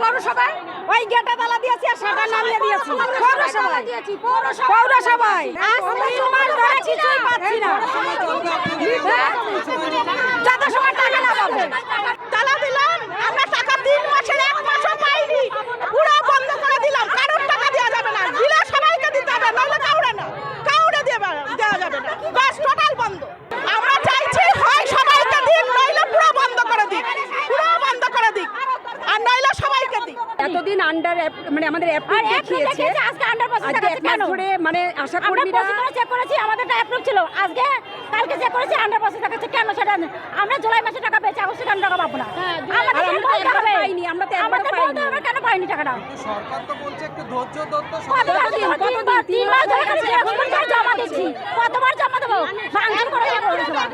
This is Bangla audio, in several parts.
পৌরসভায় ওই গেটে তালা দিয়েছি আর সেটা নামিয়ে দিয়েছি পৌরসভায় আজ 3 মাস ধরে কিছুই পাচ্ছি না। যত সময় টাকা না পাবো তালা দিলাম, আমরা টাকা 3 মাসের 1 মাসও পাইনি, পুরো বন্ধ করে দিলাম। কারোর টাকা দেওয়া যাবে না, দিলে সবাইকে দিতে হবে, নইলে কাউরে দেওয়া যাবে না, বাস টোটাল বন্ধ। আমরা চাইছি হয় সবাইকে দিন, নইলে পুরো বন্ধ করে দিক, আর নইলে সবাইকে দিক। এতদিন আন্ডার মানে আমাদের অ্যাপ্রুভ দেখিয়েছে, আজকে আন্ডার প্রসেস দেখাচ্ছে কেন? ধরে মানে আশা কর্মীরা চেক করেছি, আমাদেরটা অ্যাপ্রুভ ছিল, আজকে কালকে চেক করেছি আন্ডার প্রসেস দেখাচ্ছে কেন? সেটা আমরা জুলাই মাসে টাকা পেয়েছি, আগস্টে কেন টাকা পাবো না? আমাদের টাকা পাইনি, আমরা তো একবার পাইনি, আমরা কেন পাইনি টাকাটা? সরকার তো বলছে একটু ধৈর্য ধরতে, কতদিন 3 মাস ধরে কাছে জমা দিচ্ছি, কতবার জমা দেবো? ভাঙচুর করে পৌরসভা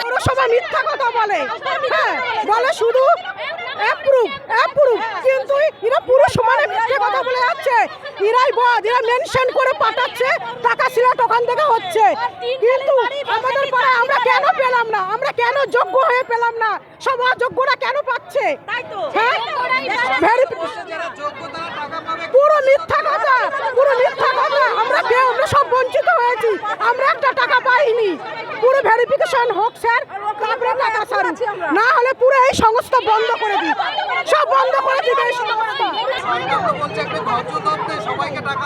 পৌরসভা মিথ্যা কথা বলে, বলে শুধু অ্যাপ্রুভ, কিন্তু এরা পুরো সমানে মিথ্যা কথা বলে যাচ্ছে। এরা মেনশন করে পাঠাচ্ছে টাকা সিলেট ওখান থেকে হচ্ছে, কিন্তু আমাদের পরে আমরা কেন পেলাম না? আমরা কেন যোগ্য হয়ে পেলাম না? সব অযোগ্যরা কেন পাচ্ছে? পুরো মিথ্যা কথা, আমরা সব বঞ্চিত হয়েছি, আমরা একটা টাকা পাইনি। পুরো ভেরিফিকেশন হোক স্যার, তারপরে টাকা স্যার, না হলে পুরো এই সংস্থা বন্ধ করে দিই, সব বন্ধ করে দিই এই সংস্থা। বলছে একটু ধৈর্য ধরতে, সবাইকে টাকা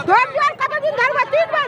কতদিন ধরবে? 3 মাস